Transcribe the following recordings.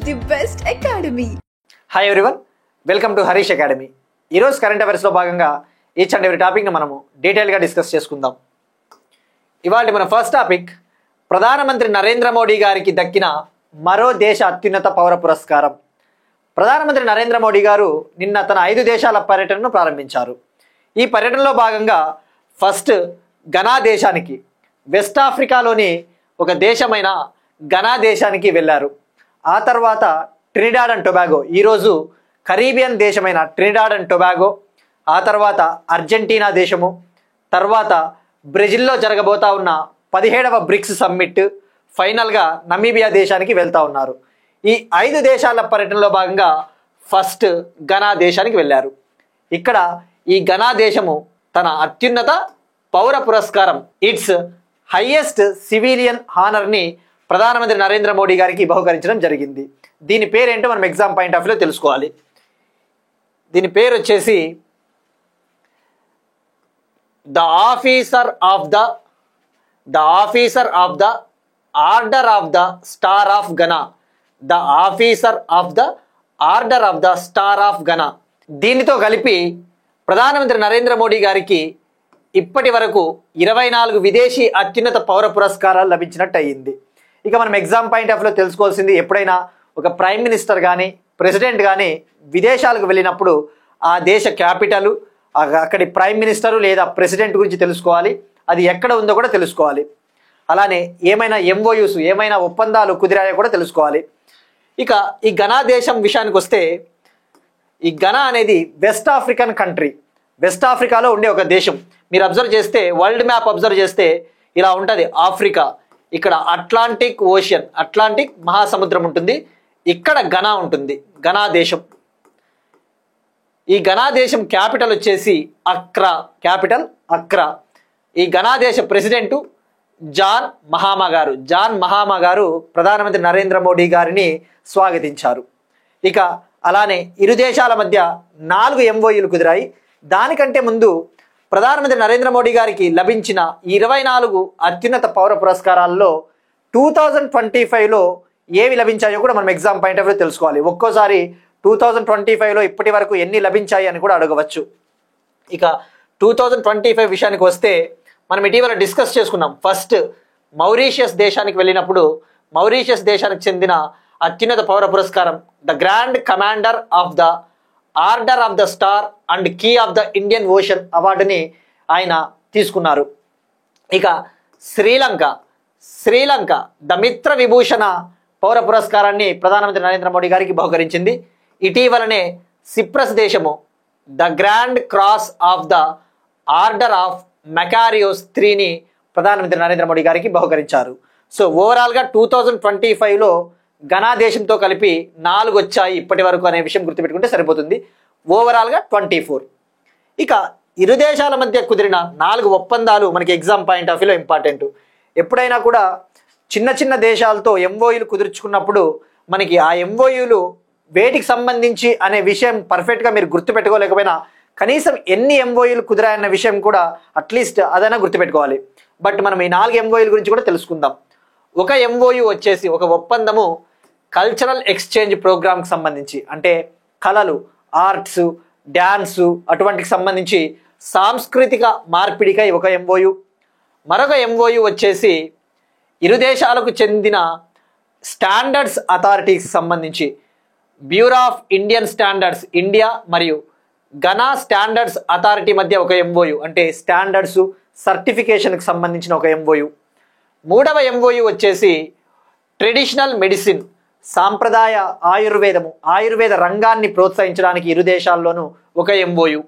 the best academy. Hi everyone, welcome to Harish academy. ఈరోజు current అఫైర్స్లో భాగంగా each and every టాపిక్ని మనము డీటెయిల్గా డిస్కస్ చేసుకుందాం. ఇవాళ మన ఫస్ట్ టాపిక్, ప్రధానమంత్రి నరేంద్ర మోడీ గారికి దక్కిన మరో దేశ అత్యున్నత పౌర పురస్కారం. ప్రధానమంత్రి నరేంద్ర మోడీ గారు నిన్న తన 5 దేశాల పర్యటనను ప్రారంభించారు. ఈ పర్యటనలో భాగంగా ఫస్ట్ ఘనా దేశానికి, వెస్ట్ ఆఫ్రికాలోని ఒక దేశమైన ఘనా దేశానికి వెళ్ళారు. ఆ తర్వాత ట్రినిడాడ్ అండ్ టొబాగో, ఈరోజు కరీబియన్ దేశమైన ట్రినిడాడ్ అండ్ టొబాగో, ఆ తర్వాత అర్జెంటీనా దేశము, తర్వాత బ్రెజిల్లో జరగబోతా ఉన్న 17వ బ్రిక్స్ సమ్మిట్, ఫైనల్గా నమీబియా దేశానికి వెళ్తా ఉన్నారు. ఈ 5 దేశాల పర్యటనలో భాగంగా ఫస్ట్ ఘనా దేశానికి వెళ్ళారు. ఇక్కడ ఈ ఘనా దేశము తన అత్యున్నత పౌర పురస్కారం, ఇట్స్ హైయెస్ట్ సివిలియన్ హానర్ని ప్రధానమంత్రి నరేంద్ర మోడీ గారికి బహుకరించడం జరిగింది. దీని పేరేంటో మనం ఎగ్జామ్ పాయింట్ ఆఫ్ వ్యూలో తెలుసుకోవాలి. దీని పేరు వచ్చేసి the officer of the order of the star of Ghana. The officer of the order of the star of Ghana. దీనితో కలిపి ప్రధానమంత్రి నరేంద్ర మోడీ గారికి ఇప్పటి వరకు 24 విదేశీ అత్యున్నత పౌర పురస్కారాలు లభించినట్టు అయ్యింది. ఇక మనం ఎగ్జామ్ పాయింట్ ఆఫ్ వ్యూలో తెలుసుకోవాల్సింది, ఎప్పుడైనా ఒక ప్రైమ్ మినిస్టర్ కానీ ప్రెసిడెంట్ కానీ విదేశాలకు వెళ్ళినప్పుడు ఆ దేశ క్యాపిటల్, అక్కడి ప్రైమ్ మినిస్టరు లేదా ప్రెసిడెంట్ గురించి తెలుసుకోవాలి. అది ఎక్కడ ఉందో కూడా తెలుసుకోవాలి. అలానే ఏమైనా ఎంఓయూస్, ఏమైనా ఒప్పందాలు కుదిరాయో కూడా తెలుసుకోవాలి. ఇక ఈ ఘనా దేశం విషయానికి వస్తే, ఈ ఘనా అనేది వెస్ట్ ఆఫ్రికన్ కంట్రీ, వెస్ట్ ఆఫ్రికాలో ఉండే ఒక దేశం. మీరు అబ్జర్వ్ చేస్తే, వరల్డ్ మ్యాప్ అబ్జర్వ్ చేస్తే ఇలా ఉంటుంది. ఆఫ్రికా, ఇక్కడ అట్లాంటిక్ ఓషన్, అట్లాంటిక్ మహాసముద్రం ఉంటుంది. ఇక్కడ ఘనా ఉంటుంది, ఘనా దేశం. ఈ ఘనా దేశం క్యాపిటల్ వచ్చేసి అక్రా, క్యాపిటల్ అక్రా. ఈ ఘనా దేశ ప్రెసిడెంట్ జాన్ మహామా గారు ప్రధానమంత్రి నరేంద్ర మోడీ గారిని స్వాగతించారు. ఇక అలానే ఇరు దేశాల మధ్య 4 ఎంఓయూలు కుదిరాయి. దానికంటే ముందు ప్రధానమంత్రి నరేంద్ర మోడీ గారికి లభించిన 24 అత్యున్నత పౌర పురస్కారాల్లో 2025లో ఏవి లభించాయో కూడా మనం ఎగ్జామ్ పాయింట్ ఆఫ్ వ్యూ తెలుసుకోవాలి. ఒక్కోసారి 2025లో ఇప్పటి వరకు ఎన్ని లభించాయి అని కూడా అడగవచ్చు. ఇక 2025 విషయానికి వస్తే, మనం ఇటీవల డిస్కస్ చేసుకున్నాం. ఫస్ట్ మౌరీషియస్ దేశానికి వెళ్ళినప్పుడు మౌరీషియస్ దేశానికి చెందిన అత్యున్నత పౌర పురస్కారం the grand commander of the order of the star and key of the Indian Ocean అవార్డుని ఆయన తీసుకున్నారు. ఇక శ్రీలంక ద మిత్ర విభూషణ పౌర పురస్కారాన్ని ప్రధానమంత్రి నరేంద్ర మోడీ గారికి బహుకరించింది. ఇటీవలనే సిప్రస్ దేశము the grand cross of the order of Makarios 3ని ప్రధానమంత్రి నరేంద్ర మోడీ గారికి బహుకరించారు. సో ఓవరాల్గా 2025లో ఘనా దేశంతో కలిపి 4 వచ్చాయి ఇప్పటి వరకు అనే విషయం గుర్తుపెట్టుకుంటే సరిపోతుంది. ఓవరాల్గా 24. ఇక ఇరు దేశాల మధ్య కుదిరిన 4 ఒప్పందాలు మనకి ఎగ్జామ్ పాయింట్ ఆఫ్ వ్యూలో ఇంపార్టెంట్. ఎప్పుడైనా కూడా చిన్న చిన్న దేశాలతో ఎంఓయూలు కుదుర్చుకున్నప్పుడు మనకి ఆ ఎంఓయూలు వేటికి సంబంధించి అనే విషయం పర్ఫెక్ట్గా మీరు గుర్తుపెట్టుకోలేకపోయినా కనీసం ఎన్ని ఎంఓయూలు కుదిరాయన్న విషయం కూడా అట్లీస్ట్ అదైనా గుర్తుపెట్టుకోవాలి. బట్ మనం ఈ 4 ఎంఓయూల గురించి కూడా తెలుసుకుందాం. ఒక ఎంఓయూ వచ్చేసి, ఒక ఒప్పందము కల్చరల్ ఎక్స్చేంజ్ ప్రోగ్రామ్కి సంబంధించి, అంటే కళలు, ఆర్ట్స్, డ్యాన్సు అటువంటికి సంబంధించి సాంస్కృతిక మార్పిడికై ఒక ఎంఓయూ. మరొక ఎంఓయూ వచ్చేసి ఇరు దేశాలకు చెందిన స్టాండర్డ్స్ అథారిటీకి సంబంధించి, bureau of Indian standards India మరియు ఘనా స్టాండర్డ్స్ అథారిటీ మధ్య ఒక ఎంఓయూ, అంటే స్టాండర్డ్స్ సర్టిఫికేషన్కి సంబంధించిన ఒక ఎంఓయూ. మూడవ ఎంఓయూ వచ్చేసి ట్రెడిషనల్ మెడిసిన్, సాంప్రదాయ ఆయుర్వేద రంగాన్ని ప్రోత్సహించడానికి ఇరు దేశాల్లోనూ ఒక ఎంఓయూ.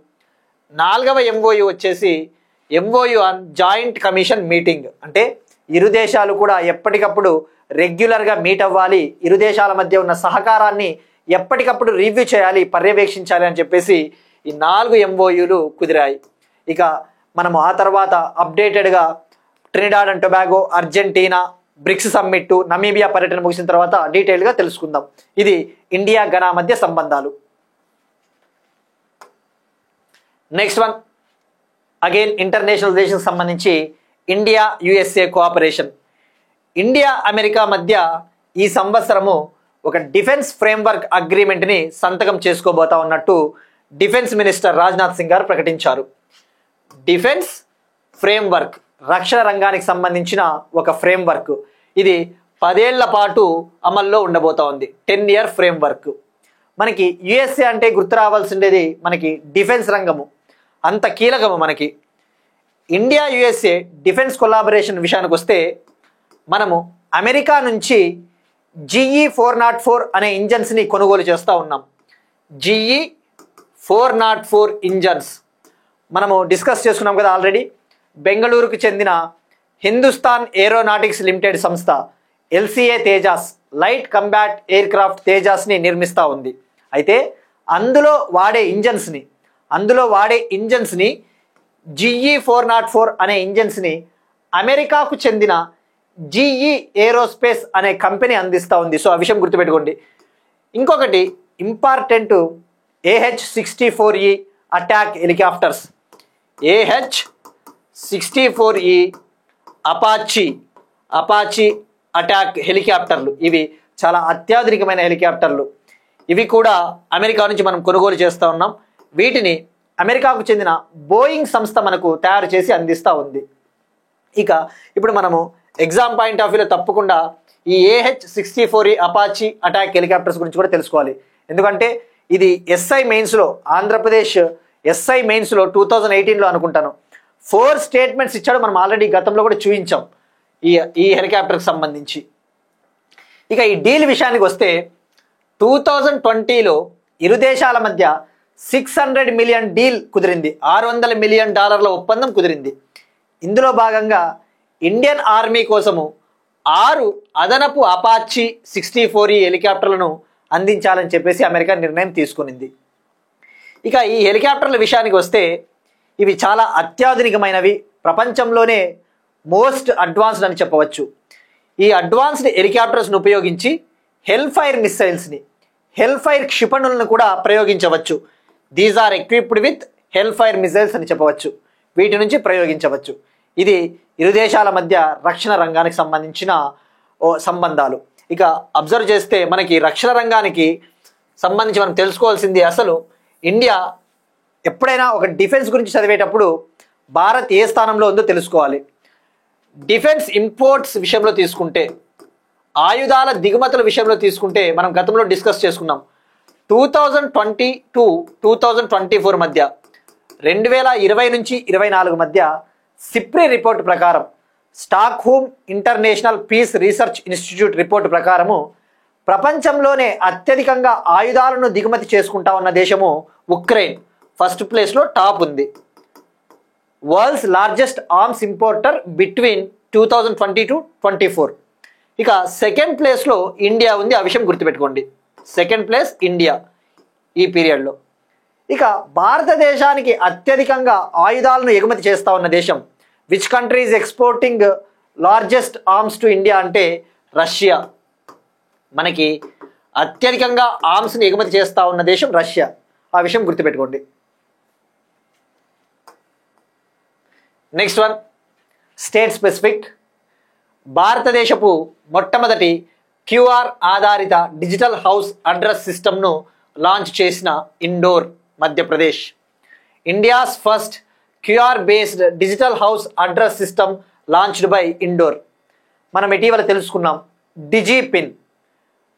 4వ ఎంఓయూ వచ్చేసి MoU on joint commission meeting, అంటే ఇరు దేశాలు కూడా ఎప్పటికప్పుడు రెగ్యులర్గా మీట్ అవ్వాలి, ఇరు దేశాల మధ్య ఉన్న సహకారాన్ని ఎప్పటికప్పుడు రివ్యూ చేయాలి, పర్యవేక్షించాలి అని చెప్పేసి ఈ 4 ఎంఓయూలు కుదిరాయి. ఇక మనము ఆ తర్వాత అప్డేటెడ్గా Trinidad and Tobago, Argentina, BRICS summit, Namibia పర్యటన ముగిసిన తర్వాత డీటెయిల్గా తెలుసుకుందాం. ఇది ఇండియా ఘనా మధ్య సంబంధాలు. Next one, again international relations సంబంధించి India USA cooperation. India America మధ్య ఈ సంవత్సరము ఒక డిఫెన్స్ ఫ్రేమ్వర్క్ అగ్రిమెంట్ని సంతకం చేసుకోబోతా ఉన్నట్టు డిఫెన్స్ మినిస్టర్ రాజ్నాథ్ సింగ్ గారు ప్రకటించారు. డిఫెన్స్ ఫ్రేమ్వర్క్, రక్షణ రంగానికి సంబంధించిన ఒక ఫ్రేమ్వర్క్, ఇది 10 ఏళ్ల పాటు అమల్లో ఉండబోతా ఉంది. 10-year framework. మనకి యుఎస్ఏ అంటే గుర్తు రావాల్సిండేది మనకి డిఫెన్స్ రంగము, అంత కీలకము మనకి. ఇండియా యుఎస్ఏ డిఫెన్స్ కొలాబరేషన్ విషయానికి వస్తే మనము అమెరికా నుంచి GE-404 అనే ఇంజన్స్ని కొనుగోలు చేస్తూ ఉన్నాం. GE-404 ఇంజన్స్ మనము డిస్కస్ చేసుకున్నాం కదా ఆల్రెడీ. బెంగళూరుకు చెందిన హిందుస్థాన్ ఏరోనాటిక్స్ లిమిటెడ్ సంస్థ LCA Tejas, light combat aircraft తేజాస్ని నిర్మిస్తూ ఉంది. అయితే అందులో వాడే ఇంజన్స్ని GE-404 అనే ఇంజన్స్ని అమెరికాకు చెందిన GE ఏరోస్పేస్ అనే కంపెనీ అందిస్తూ ఉంది. సో ఆ విషయం గుర్తుపెట్టుకోండి. ఇంకొకటి important, AH-64E attack helicopters, AH-64E Apache attack హెలికాప్టర్లు, ఇవి చాలా అత్యాధునికమైన హెలికాప్టర్లు. ఇవి కూడా అమెరికా నుంచి మనం కొనుగోలు చేస్తూ ఉన్నాం. వీటిని అమెరికాకు చెందిన బోయింగ్ సంస్థ మనకు తయారు చేసి అందిస్తూ ఉంది. ఇక ఇప్పుడు మనము ఎగ్జామ్ పాయింట్ ఆఫ్ వ్యూలో తప్పకుండా ఈ AH-64E అపాచీ అటాక్ హెలికాప్టర్స్ గురించి కూడా తెలుసుకోవాలి. ఎందుకంటే ఇది SI మెయిన్స్లో, ఆంధ్రప్రదేశ్ SI మెయిన్స్లో 2018లో అనుకుంటాను 4 స్టేట్మెంట్స్ ఇచ్చాడు. మనం ఆల్రెడీ గతంలో కూడా చూపించాం ఈ హెలికాప్టర్కి సంబంధించి. ఇక ఈ డీల్ విషయానికి వస్తే 2020లో ఇరు దేశాల మధ్య $600 మిలియన్ డీల్ కుదిరింది. $600 మిలియన్ ఒప్పందం కుదిరింది. ఇందులో భాగంగా ఇండియన్ ఆర్మీ కోసము 6 అదనపు అపాచీ 64E హెలికాప్టర్లను అందించాలని చెప్పేసి అమెరికా నిర్ణయం తీసుకునింది. ఇక ఈ హెలికాప్టర్ల విషయానికి వస్తే ఇవి చాలా అత్యాధునికమైనవి, ప్రపంచంలోనే మోస్ట్ అడ్వాన్స్డ్ అని చెప్పవచ్చు. ఈ అడ్వాన్స్డ్ హెలికాప్టర్స్ను ఉపయోగించి హెల్ఫైర్ క్షిపణులను కూడా ప్రయోగించవచ్చు. These are equipped with Hellfire missiles అని చెప్పవచ్చు. వీటి నుంచి ప్రయోగించవచ్చు. ఇది ఇరు దేశాల మధ్య రక్షణ రంగానికి సంబంధించిన సంబంధాలు. ఇక అబ్జర్వ్ చేస్తే మనకి రక్షణ రంగానికి సంబంధించి మనం తెలుసుకోవాల్సింది, అసలు ఇండియా ఎప్పుడైనా ఒక డిఫెన్స్ గురించి చదివేటప్పుడు భారత్ ఏ స్థానంలో ఉందో తెలుసుకోవాలి. డిఫెన్స్ ఇంపోర్ట్స్ విషయంలో తీసుకుంటే, ఆయుధాల దిగుమతుల విషయంలో తీసుకుంటే మనం గతంలో డిస్కస్ చేసుకున్నాం. 2020-2024 మధ్య, 2020 నుంచి 2024 మధ్య సిప్రి రిపోర్ట్ ప్రకారం, Stockholm International Peace Research Institute report ప్రకారము ప్రపంచంలోనే అత్యధికంగా ఆయుధాలను దిగుమతి చేసుకుంటా ఉన్న దేశము ఉక్రెయిన్. ఫస్ట్ ప్లేస్లో టాప్ ఉంది. World's largest arms importer between 2020-24. ఇక సెకండ్ ప్లేస్లో ఇండియా ఉంది. ఆ విషయం గుర్తుపెట్టుకోండి. సెకండ్ ప్లేస్ ఇండియా ఈ పీరియడ్లో. ఇక భారతదేశానికి అత్యధికంగా ఆయుధాలను ఎగుమతి చేస్తూ ఉన్న దేశం, which country is exporting largest arms to India అంటే రష్యా. మనకి అత్యధికంగా ఆర్మ్స్ని ఎగుమతి చేస్తూ ఉన్న దేశం రష్యా. ఆ విషయం గుర్తుపెట్టుకోండి. Next one, state specific. భారతదేశపు మొట్టమొదటి QR ఆధారిత డిజిటల్ హౌస్ అడ్రస్ సిస్టమ్ను లాంచ్ చేసిన Indore, Madhya Pradesh. India's first QR based digital house address system launched by Indore. మనం ఇటీవల తెలుసుకున్నాం డిజిపిన్,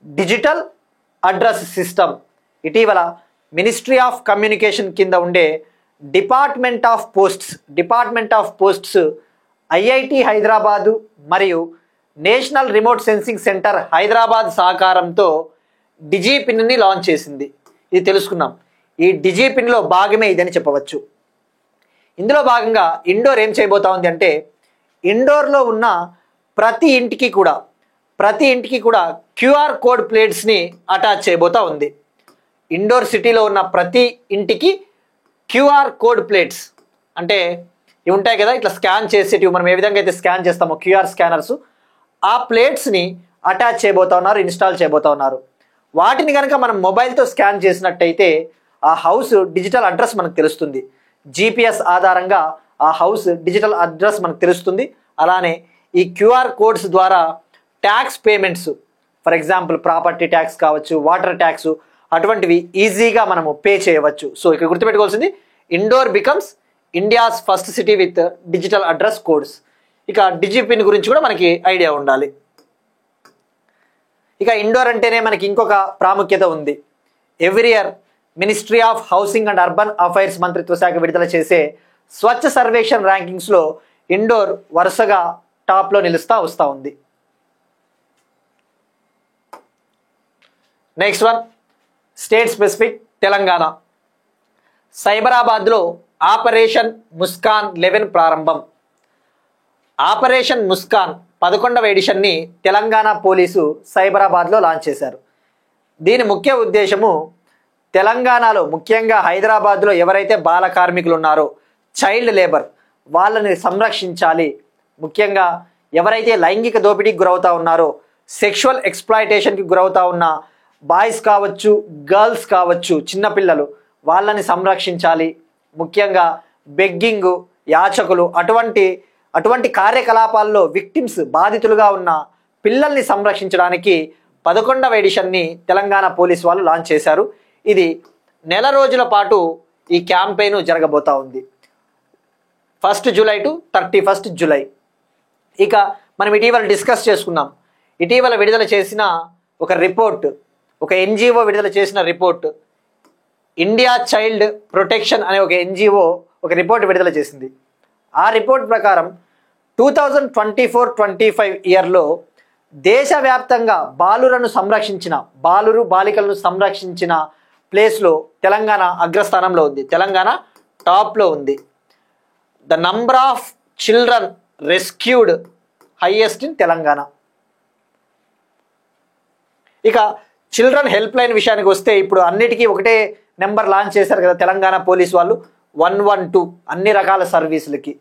డిజిటల్ అడ్రస్ సిస్టమ్. ఇటీవల మినిస్ట్రీ ఆఫ్ కమ్యూనికేషన్ కింద ఉండే department of posts IIT Hyderabad మరియు national remote sensing centre Hyderabad సహకారంతో డిజిపిన్ని లాంచ్ చేసింది. ఇది తెలుసుకున్నాం. ఈ డిజిపిన్లో భాగమే ఇదని చెప్పవచ్చు. ఇందులో భాగంగా ఇండోర్ ఏం చేయబోతా ఉంది అంటే, ఇండోర్లో ఉన్న ప్రతి ఇంటికి కూడా QR కోడ్ ప్లేట్స్ని అటాచ్ చేయబోతా ఉంది. ఇండోర్ సిటీలో ఉన్న ప్రతి ఇంటికి QR కోడ్ ప్లేట్స్ అంటే ఇవి ఉంటాయి కదా, ఇట్లా స్కాన్ చేసేటివి, మనం ఏ విధంగా అయితే స్కాన్ చేస్తామో QR స్కానర్స్, ఆ ప్లేట్స్ని అటాచ్ చేయబోతా ఉన్నారు, ఇన్స్టాల్ చేయబోతా ఉన్నారు. వాటిని కనుక మనం మొబైల్తో స్కాన్ చేసినట్టయితే ఆ హౌస్ డిజిటల్ అడ్రస్ మనకు తెలుస్తుంది. GPS ఆధారంగా ఆ హౌస్ డిజిటల్ అడ్రస్ మనకు తెలుస్తుంది. అలానే ఈ QR కోడ్స్ ద్వారా tax payments, for example property tax కావచ్చు, వాటర్ ట్యాక్స్, అటువంటివి ఈజీగా మనము పే చేయవచ్చు. సో ఇక్కడ గుర్తుపెట్టుకోవాల్సింది, Indore becomes India's first city with digital address codes. ఇక డిజిపిన్ గురించి కూడా మనకి ఐడియా ఉండాలి. ఇక ఇండోర్ అంటేనే మనకి ఇంకొక ప్రాముఖ్యత ఉంది. Every year ministry of housing and urban affairs మంత్రిత్వ శాఖ విడుదల చేసే స్వచ్ఛ సర్వేక్షణ్ ర్యాంకింగ్స్లో ఇండోర్ వరుసగా టాప్లో వస్తూ ఉంది. Next one, state specific Telangana. సైబరాబాద్లో ఆపరేషన్ ముస్కాన్ 11 ప్రారంభం. ఆపరేషన్ ముస్కాన్ 11వ ఎడిషన్ని తెలంగాణ పోలీసు సైబరాబాద్లో లాంచ్ చేశారు. దీని ముఖ్య ఉద్దేశము తెలంగాణలో ముఖ్యంగా హైదరాబాద్లో ఎవరైతే బాల కార్మికులు ఉన్నారో, చైల్డ్ లేబర్, వాళ్ళని సంరక్షించాలి. ముఖ్యంగా ఎవరైతే లైంగిక దోపిడీకి గురవుతా ఉన్నారో, సెక్షువల్ ఎక్స్ప్లాయిటేషన్కి గురవుతా ఉన్న బాయ్స్ కావచ్చు, గర్ల్స్ కావచ్చు, చిన్నపిల్లలు, వాళ్ళని సంరక్షించాలి. ముఖ్యంగా బెగ్గింగు, యాచకులు, అటువంటి కార్యకలాపాల్లో విక్టిమ్స్, బాధితులుగా ఉన్న పిల్లల్ని సంరక్షించడానికి 11వ ఎడిషన్ని తెలంగాణ పోలీసు వాళ్ళు లాంచ్ చేశారు. ఇది నెల రోజుల పాటు ఈ క్యాంపెయిన్ జరగబోతా ఉంది, 1 జూలై టు 31 జూలై. ఇక మనం ఇటీవల డిస్కస్ చేసుకున్నాం, ఇటీవల విడుదల చేసిన ఒక రిపోర్ట్, ఒక ఎన్జిఓ విడుదల చేసిన రిపోర్ట్, ఇండియా చైల్డ్ ప్రొటెక్షన్ అనే ఒక ఎన్జిఓ ఒక రిపోర్ట్ విడుదల చేసింది. ఆ రిపోర్ట్ ప్రకారం 2024-25 ఇయర్లో దేశవ్యాప్తంగా బాలికలను సంరక్షించిన ప్లేస్లో తెలంగాణ అగ్రస్థానంలో ఉంది. తెలంగాణ టాప్లో ఉంది. The number of children rescued highest in Telangana. ఇక చిల్డ్రన్ హెల్ప్ లైన్ విషయానికి వస్తే, ఇప్పుడు అన్నిటికీ ఒకటే నెంబర్ లాంచ్ చేశారు కదా తెలంగాణ పోలీసు వాళ్ళు, 112 అన్ని రకాల సర్వీసులకి.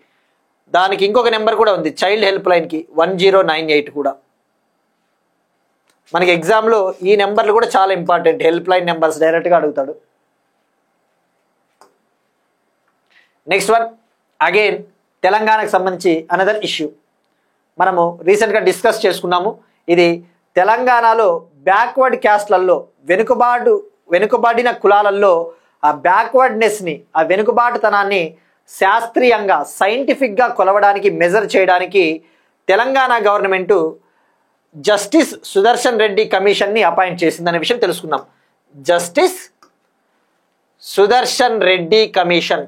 దానికి ఇంకొక నెంబర్ కూడా ఉంది చైల్డ్ హెల్ప్ లైన్కి, 1098 కూడా. మనకి ఎగ్జామ్లో ఈ నెంబర్లు కూడా చాలా ఇంపార్టెంట్, హెల్ప్ లైన్ నెంబర్స్ డైరెక్ట్గా అడుగుతాడు. నెక్స్ట్ వన్, అగైన్ తెలంగాణకు సంబంధించి అనదర్ ఇష్యూ మనము రీసెంట్గా డిస్కస్ చేసుకున్నాము. ఇది తెలంగాణలో బ్యాక్వర్డ్ క్యాస్ట్లలో, వెనుకబాడిన కులాలలో ఆ బ్యాక్వర్డ్నెస్ని, ఆ వెనుకబాటుతనాన్ని శాస్త్రీయంగా, సైంటిఫిక్గా కొలవడానికి, మెజర్ చేయడానికి తెలంగాణ గవర్నమెంటు జస్టిస్ సుదర్శన్ రెడ్డి కమిషన్ని అపాయింట్ చేసిందనే విషయం తెలుసుకున్నాం. జస్టిస్ సుదర్శన్ రెడ్డి కమిషన్,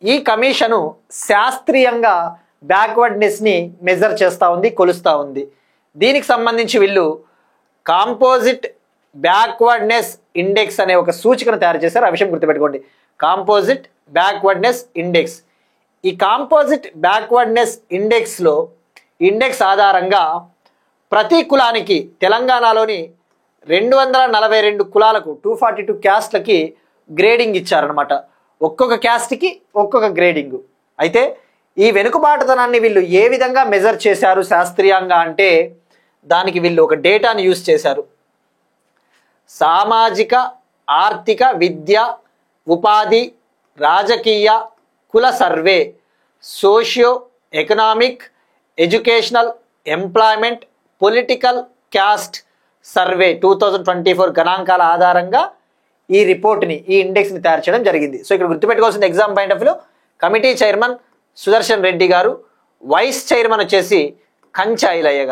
ఈ కమిషను శాస్త్రీయంగా బ్యాక్వర్డ్నెస్ని మెజర్ చేస్తూ ఉంది, కొలుస్తూ ఉంది. దీనికి సంబంధించి వీళ్ళు కాంపోజిట్ బ్యాక్వర్డ్నెస్ ఇండెక్స్ అనే ఒక సూచికను తయారు చేశారు. ఆ విషయం గుర్తుపెట్టుకోండి, కాంపోజిట్ బ్యాక్వర్డ్నెస్ ఇండెక్స్. ఈ కాంపోజిట్ బ్యాక్వర్డ్నెస్ ఇండెక్స్ ఆధారంగా ప్రతి కులానికి తెలంగాణలోని 242 కులాలకు, 242 క్యాస్ట్లకి గ్రేడింగ్ ఇచ్చారనమాట. ఒక్కొక్క క్యాస్ట్కి ఒక్కొక్క గ్రేడింగ్. అయితే ఈ వెనుకబాటుతనాన్ని వీళ్ళు ఏ విధంగా మెజర్ చేశారు శాస్త్రీయంగా అంటే, దానికి వీళ్ళు ఒక డేటాను యూజ్ చేశారు. సామాజిక, ఆర్థిక, విద్య, ఉపాధి, రాజకీయ, కుల survey, socio economic, educational, employment, political caste survey 2024 గణాంకాల ఆధారంగా ఈ రిపోర్ట్ని, ఈ ఇండెక్స్ని తయారు చేయడం జరిగింది. సో ఇక్కడ గుర్తుపెట్టుకోవాల్సిన ఎగ్జామ్ పాయింట్ ఆఫ్ వ్యూలో కమిటీ చైర్మన్ సుదర్శన్ రెడ్డి గారు, వైస్ చైర్మన్ వచ్చేసి కంచె ఐలయ్య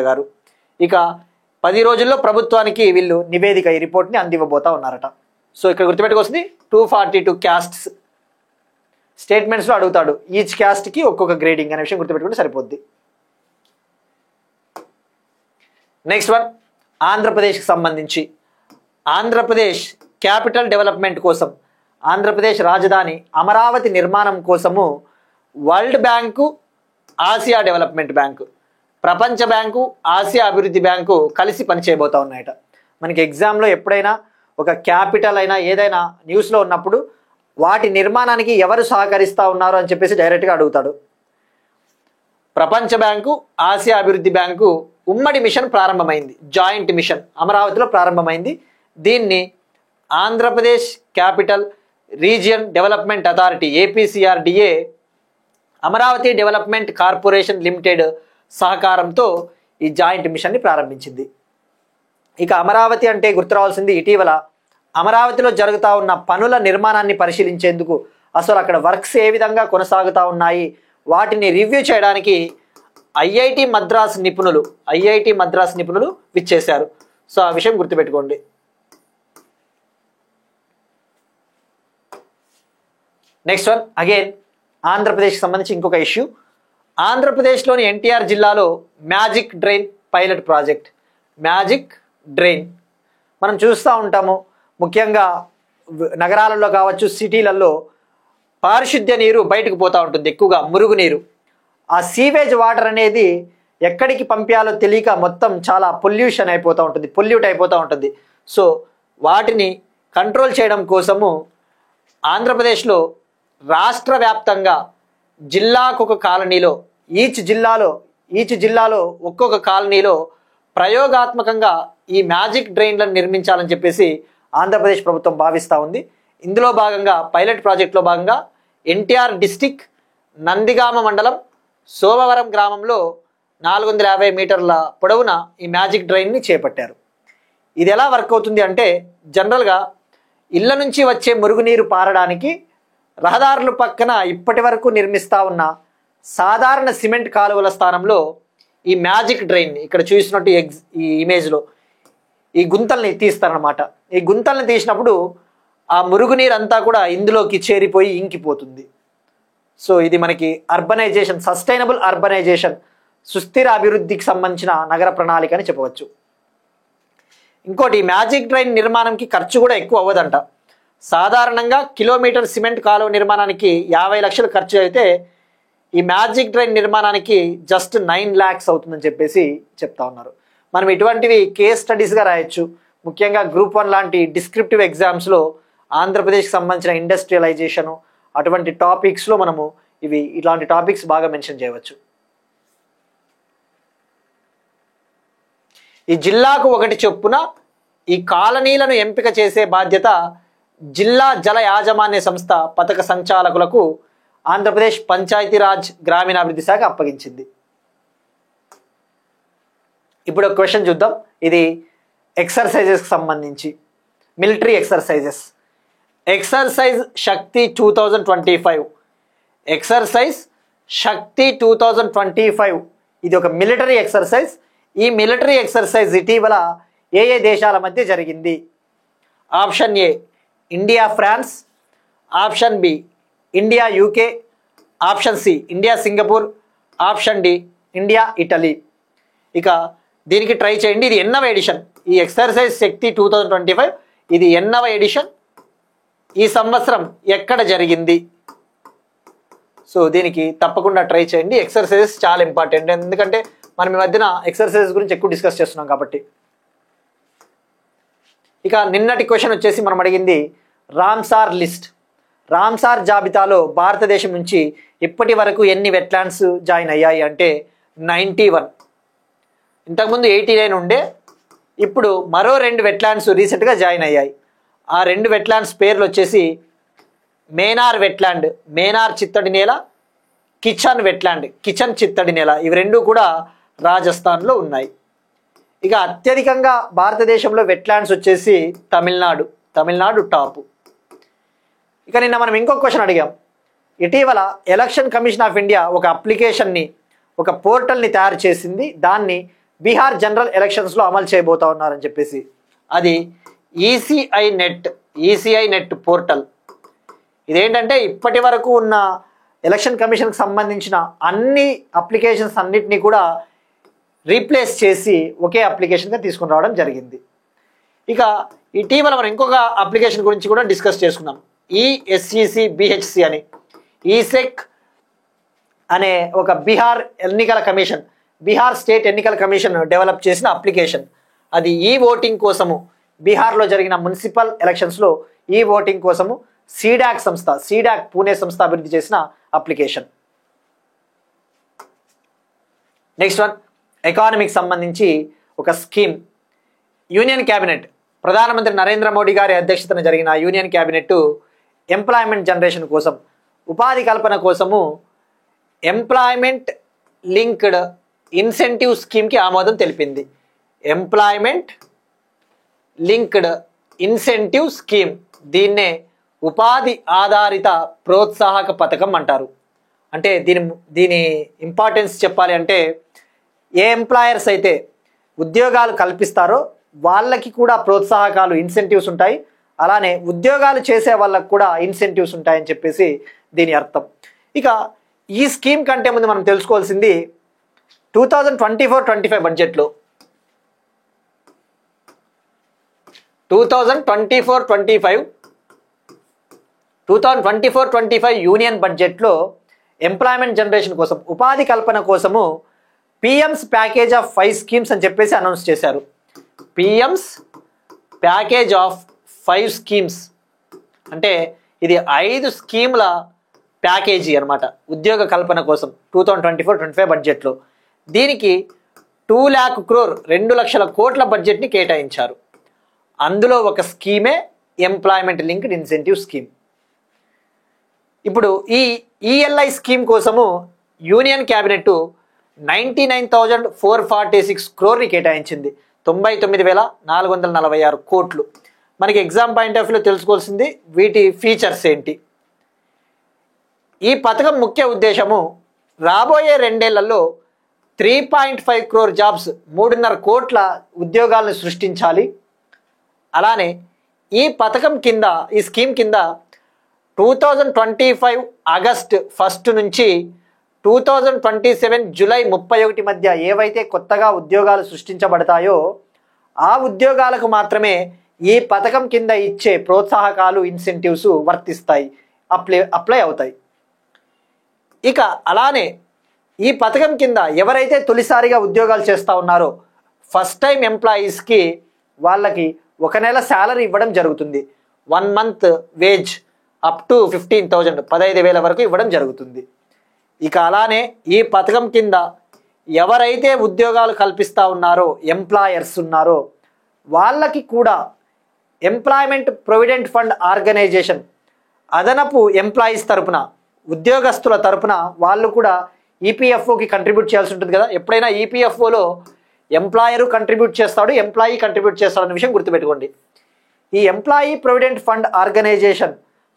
గారు. ఇక 10 రోజుల్లో ప్రభుత్వానికి వీళ్ళు నివేదిక, ఈ రిపోర్ట్ని అందివ్వబోతా ఉన్నారట. సో ఇక్కడ గుర్తుపెట్టుకోవాల్సింది 242 క్యాస్ట్స్ స్టేట్మెంట్స్లో అడుగుతాడు, ఈచ్ క్యాస్ట్కి ఒక్కొక్క గ్రేడింగ్ అనే విషయం గుర్తుపెట్టుకుంటే సరిపోద్ది. నెక్స్ట్ వన్, ఆంధ్రప్రదేశ్కి సంబంధించి ఆంధ్రప్రదేశ్ క్యాపిటల్ డెవలప్మెంట్ కోసం, ఆంధ్రప్రదేశ్ రాజధాని అమరావతి నిర్మాణం కోసము world bank, Asia development bank, ప్రపంచ బ్యాంకు, ఆసియా అభివృద్ధి బ్యాంకు కలిసి పనిచేయబోతా ఉన్నాయట. మనకి ఎగ్జామ్లో ఎప్పుడైనా ఒక క్యాపిటల్ అయినా ఏదైనా న్యూస్లో ఉన్నప్పుడు వాటి నిర్మాణానికి ఎవరు సహకరిస్తూ ఉన్నారు అని చెప్పేసి డైరెక్ట్గా అడుగుతాడు. ప్రపంచ బ్యాంకు, ఆసియా అభివృద్ధి బ్యాంకు ఉమ్మడి మిషన్ ప్రారంభమైంది, జాయింట్ మిషన్ అమరావతిలో ప్రారంభమైంది. దీన్ని Andhra Pradesh capital region development authority APCRDA, Amaravati development corporation limited సహకారంతో ఈ జాయింట్ మిషన్ని ప్రారంభించింది. ఇక అమరావతి అంటే గుర్తు రావాల్సింది, ఇటీవల అమరావతిలో జరుగుతూ ఉన్న పనుల నిర్మాణాన్ని పరిశీలించేందుకు, అసలు అక్కడ వర్క్స్ ఏ విధంగా కొనసాగుతూ ఉన్నాయి వాటిని రివ్యూ చేయడానికి ఐఐటి మద్రాస్ నిపుణులు విచ్చేశారు. సో ఆ విషయం గుర్తుపెట్టుకోండి. నెక్స్ట్ వన్, అగైన్ ఆంధ్రప్రదేశ్కి సంబంధించి ఇంకొక ఇష్యూ. ఆంధ్రప్రదేశ్లోని ఎన్టీఆర్ జిల్లాలో magic drain pilot project. Magic drain మనం చూస్తూ ఉంటాము, ముఖ్యంగా నగరాలలో కావచ్చు, సిటీలలో పారిశుద్ధ్య నీరు బయటకు పోతూ ఉంటుంది, ఎక్కువగా మురుగునీరు. ఆ సీవేజ్ వాటర్ అనేది ఎక్కడికి పంపించాలో తెలియక మొత్తం చాలా పొల్యూట్ అయిపోతూ ఉంటుంది. సో వాటిని కంట్రోల్ చేయడం కోసము ఆంధ్రప్రదేశ్లో రాష్ట్ర వ్యాప్తంగా జిల్లాకు ఒక కాలనీలో, ఈచ్ జిల్లాలో ఒక్కొక్క కాలనీలో ప్రయోగాత్మకంగా ఈ మ్యాజిక్ డ్రైన్లను నిర్మించాలని చెప్పేసి ఆంధ్రప్రదేశ్ ప్రభుత్వం భావిస్తూ ఉంది. ఇందులో భాగంగా పైలట్ ప్రాజెక్టులో భాగంగా ఎన్టీఆర్ డిస్టిక్ నందిగామ మండలం సోమవరం గ్రామంలో 450 మీటర్ల పొడవున ఈ మ్యాజిక్ డ్రైన్ని చేపట్టారు. ఇది ఎలా వర్క్ అవుతుంది అంటే, జనరల్గా ఇళ్ల నుంచి వచ్చే మురుగునీరు పారడానికి రహదారుల పక్కన ఇప్పటి వరకు నిర్మిస్తూ ఉన్న సాధారణ సిమెంట్ కాలువల స్థానంలో ఈ మ్యాజిక్ డ్రైన్, ఇక్కడ చూసినట్టు ఈ ఇమేజ్లో ఈ గుంతల్ని తీస్తారనమాట. ఈ గుంతల్ని తీసినప్పుడు ఆ మురుగునీరు అంతా కూడా ఇందులోకి చేరిపోయి ఇంకిపోతుంది. సో ఇది మనకి అర్బనైజేషన్, సస్టైనబుల్ అర్బనైజేషన్, సుస్థిర అభివృద్ధికి సంబంధించిన నగర ప్రణాళిక అని చెప్పవచ్చు. ఇంకోటి, మ్యాజిక్ డ్రైన్ నిర్మాణంకి ఖర్చు కూడా ఎక్కువ అవ్వదంట. సాధారణంగా కిలోమీటర్ సిమెంట్ కాలువ నిర్మాణానికి 50 లక్షలు ఖర్చు అయితే ఈ మ్యాజిక్ డ్రైన్ నిర్మాణానికి జస్ట్ 9 lakhs అవుతుందని చెప్పేసి చెప్తా ఉన్నారు. మనం ఇటువంటివి కేస్ స్టడీస్గా రాయొచ్చు. ముఖ్యంగా గ్రూప్ 1 లాంటి డిస్క్రిప్టివ్ ఎగ్జామ్స్లో ఆంధ్రప్రదేశ్కి సంబంధించిన ఇండస్ట్రియలైజేషను అటువంటి టాపిక్స్లో మనము ఇట్లాంటి టాపిక్స్ బాగా మెన్షన్ చేయవచ్చు. ఈ జిల్లాకు ఒకటి చొప్పున ఈ కాలనీలను ఎంపిక చేసే బాధ్యత జిల్లా జల యాజమాన్య సంస్థ పథక సంచాలకులకు ఆంధ్రప్రదేశ్ పంచాయతీరాజ్ గ్రామీణాభివృద్ధి శాఖ అప్పగించింది. ఇప్పుడు ఒక క్వశ్చన్ చూద్దాం. ఇది ఎక్సర్సైజెస్కి సంబంధించి, military exercises. Exercise Shakti 2025, exercise Shakti 2025 ఇది ఒక మిలిటరీ ఎక్సర్సైజ్. ఈ మిలిటరీ ఎక్సర్సైజ్ ఇటీవల ఏ దేశాల మధ్య జరిగింది? Option A India France, option B India UK, option C India Singapore, option D India Italy. ఇక దీనికి ట్రై చేయండి. ఇది ఎన్నవ ఎడిషన్? ఈ ఎక్సర్సైజ్ శక్తి 2025 ఇది ఎన్నవ ఎడిషన్? ఈ సంవత్సరం ఎక్కడ జరిగింది? సో దీనికి తప్పకుండా ట్రై చేయండి. ఎక్సర్సైజెస్ చాలా ఇంపార్టెంట్, ఎందుకంటే మనం ఈ మధ్యన ఎక్సర్సైజెస్ గురించి ఎక్కువ డిస్కస్ చేస్తున్నాం కాబట్టి. ఇక నిన్నటి క్వశ్చన్ వచ్చేసి మనం అడిగింది రామ్సార్ లిస్ట్. రామ్సార్ జాబితాలో భారతదేశం నుంచి ఇప్పటి వరకు ఎన్ని వెట్లాండ్స్ జాయిన్ అయ్యాయి అంటే 91. ఇంతకుముందు 89 ఉండే, ఇప్పుడు మరో 2 వెట్లాండ్స్ రీసెంట్గా జాయిన్ అయ్యాయి. ఆ 2 వెట్లాండ్స్ పేర్లు వచ్చేసి మేనార్ వెట్లాండ్, మేనార్ చిత్తడి నేల, కిచన్ వెట్లాండ్, కిచన్ చిత్తడి నేల. ఇవి 2 కూడా రాజస్థాన్లో ఉన్నాయి. ఇక అత్యధికంగా భారతదేశంలో వెట్లాండ్స్ వచ్చేసి తమిళనాడు టాపు. ఇక నిన్న మనం ఇంకొక క్వశ్చన్ అడిగాం. ఇటీవల ఎలక్షన్ కమిషన్ ఆఫ్ ఇండియా ఒక అప్లికేషన్ని, ఒక పోర్టల్ని తయారు చేసింది. దాన్ని బీహార్ జనరల్ ఎలక్షన్స్లో అమలు చేయబోతా ఉన్నారని చెప్పేసి. అది ఈసీఐ నెట్ పోర్టల్. ఇదేంటంటే ఇప్పటి వరకు ఉన్న ఎలక్షన్ కమిషన్కి సంబంధించిన అన్ని అప్లికేషన్స్ అన్నిటినీ కూడా రీప్లేస్ చేసి ఒకే అప్లికేషన్గా తీసుకుని రావడం జరిగింది. ఇక ఇటీవల మనం ఇంకొక అప్లికేషన్ గురించి కూడా డిస్కస్ చేసుకున్నాం. ఈఎస్ఈసి బిహెచ్సి అని, ఈసెక్ అనే ఒక బీహార్ స్టేట్ ఎన్నికల కమిషన్ డెవలప్ చేసిన అప్లికేషన్. అది ఈ ఓటింగ్ కోసము, బీహార్లో జరిగిన మున్సిపల్ ఎలక్షన్స్లో ఈ ఓటింగ్ కోసము సీడాక్ పూణే సంస్థ అభివృద్ధి చేసిన అప్లికేషన్. నెక్స్ట్ వన్, ఎకానమీకి సంబంధించి ఒక స్కీమ్. యూనియన్ క్యాబినెట్, ప్రధానమంత్రి నరేంద్ర మోడీ గారి అధ్యక్షతన జరిగిన యూనియన్ క్యాబినెట్ ఎంప్లాయ్మెంట్ జనరేషన్ కోసం, ఉపాధి కల్పన కోసము ఎంప్లాయ్మెంట్ లింక్డ్ ఇన్సెంటివ్ స్కీమ్కి ఆమోదం తెలిపింది. ఎంప్లాయ్మెంట్ లింక్డ్ ఇన్సెంటివ్ స్కీమ్, దీన్నే ఉపాధి ఆధారిత ప్రోత్సాహక పథకం అంటారు. అంటే దీని ఇంపార్టెన్స్ చెప్పాలి అంటే, ఏ ఎంప్లాయర్స్ అయితే ఉద్యోగాలు కల్పిస్తారో వాళ్ళకి కూడా ప్రోత్సాహకాలు ఇన్సెంటివ్స్ ఉంటాయి, అలానే ఉద్యోగాలు చేసే వాళ్ళకి కూడా ఇన్సెంటివ్స్ ఉంటాయని చెప్పేసి దీని అర్థం. ఇక ఈ స్కీమ్ కంటే ముందు మనం తెలుసుకోవాల్సింది 2024-25 బడ్జెట్లో 2024-25 యూనియన్ బడ్జెట్లో ఎంప్లాయ్మెంట్ జనరేషన్ కోసం, ఉపాధి కల్పన కోసము పిఎంస్ ప్యాకేజ్ ఆఫ్ 5 స్కీమ్స్ అని చెప్పేసి అనౌన్స్ చేశారు. పిఎంస్ ప్యాకేజ్ ఆఫ్ 5 స్కీమ్స్ అంటే ఇది 5 స్కీముల ప్యాకేజీ అనమాట ఉద్యోగ కల్పన కోసం 2024-25 బడ్జెట్లో. దీనికి 2 lakh crore 2 లక్షల కోట్ల బడ్జెట్ని కేటాయించారు. అందులో ఒక స్కీమే ఎంప్లాయ్మెంట్ లింక్డ్ ఇన్సెంటివ్ స్కీమ్. ఇప్పుడు ఈ ఈఎల్ఐ స్కీమ్ కోసము యూనియన్ క్యాబినెట్ 99,446 crore కేటాయించింది. 99,446 కోట్లు. మనకి ఎగ్జామ్ పాయింట్ ఆఫ్ వ్యూలో తెలుసుకోవాల్సింది వీటి ఫీచర్స్ ఏంటి. ఈ పథకం ముఖ్య ఉద్దేశము రాబోయే 2 ఏళ్లలో 3.5 crore జాబ్స్, 3.5 కోట్ల ఉద్యోగాలను సృష్టించాలి. అలానే ఈ పథకం కింద, ఈ స్కీమ్ కింద 2025 ఆగస్ట్ 1 నుంచి 2027 జూలై 31 మధ్య ఏవైతే కొత్తగా ఉద్యోగాలు సృష్టించబడతాయో ఆ ఉద్యోగాలకు మాత్రమే ఈ పథకం కింద ఇచ్చే ప్రోత్సాహకాలు, ఇన్సెంటివ్స్ వర్తిస్తాయి, అప్లై అవుతాయి. ఇక అలానే ఈ పథకం కింద ఎవరైతే తొలిసారిగా ఉద్యోగాలు చేస్తూ ఉన్నారో ఫస్ట్ టైం ఎంప్లాయీస్కి వాళ్ళకి 1 నెల శాలరీ ఇవ్వడం జరుగుతుంది. 1 month వేజ్ అప్ టు 15,000, 15,000 వరకు ఇవ్వడం జరుగుతుంది. ఇక అలానే ఈ పథకం కింద ఎవరైతే ఉద్యోగాలు కల్పిస్తూ ఉన్నారో, ఎంప్లాయర్స్ ఉన్నారో వాళ్ళకి కూడా ఎంప్లాయ్మెంట్ ప్రొవిడెంట్ ఫండ్ ఆర్గనైజేషన్ అదనపు ఎంప్లాయీస్ తరపున, ఉద్యోగస్తుల తరపున వాళ్ళు కూడా ఈపీఎఫ్ఓకి కంట్రిబ్యూట్ చేయాల్సి ఉంటుంది కదా. ఎప్పుడైనా ఈపీఎఫ్ఓలో ఎంప్లాయరు కంట్రిబ్యూట్ చేస్తాడు, ఎంప్లాయీ కంట్రిబ్యూట్ చేస్తాడు అనే విషయం గుర్తుపెట్టుకోండి. ఈ employee provident fund organisation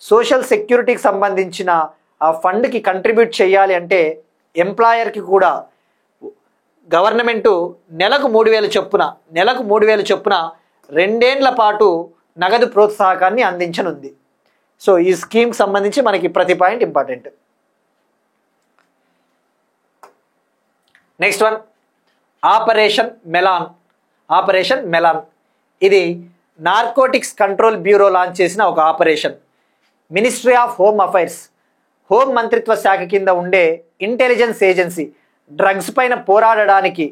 social సెక్యూరిటీకి సంబంధించిన ఆ ఫండ్కి కంట్రిబ్యూట్ చేయాలి అంటే ఎంప్లాయర్కి కూడా గవర్నమెంటు నెలకు 3,000 చొప్పున 2 ఏళ్ల పాటు నగదు ప్రోత్సాహకాన్ని అందించనుంది. సో ఈ స్కీమ్కి సంబంధించి మనకి ప్రతి point important. Next one, operation melon. ఇది నార్కోటిక్స్ కంట్రోల్ బ్యూరో లాంచ్ చేసిన ఒక operation. Ministry of home affairs, home మంత్రిత్వ శాఖ కింద ఉండే ఇంటెలిజెన్స్ ఏజెన్సీ డ్రగ్స్ పైన పోరాడడానికి,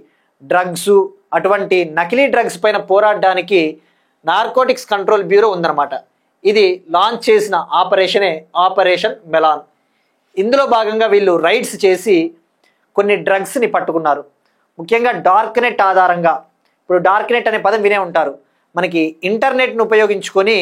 డ్రగ్స్ అటువంటి నకిలీ డ్రగ్స్ పైన పోరాడడానికి నార్కోటిక్స్ కంట్రోల్ బ్యూరో ఉందన్నమాట. ఇది లాంచ్ చేసిన ఆపరేషనే ఆపరేషన్ మెలాన్. ఇందులో భాగంగా వీళ్ళు రైడ్స్ చేసి కొన్ని డ్రగ్స్ని పట్టుకున్నారు. ముఖ్యంగా డార్క్ నెట్ ఆధారంగా, ఇప్పుడు డార్క్ నెట్ అనే పదం వినే ఉంటారు, మనకి ఇంటర్నెట్ను ఉపయోగించుకొని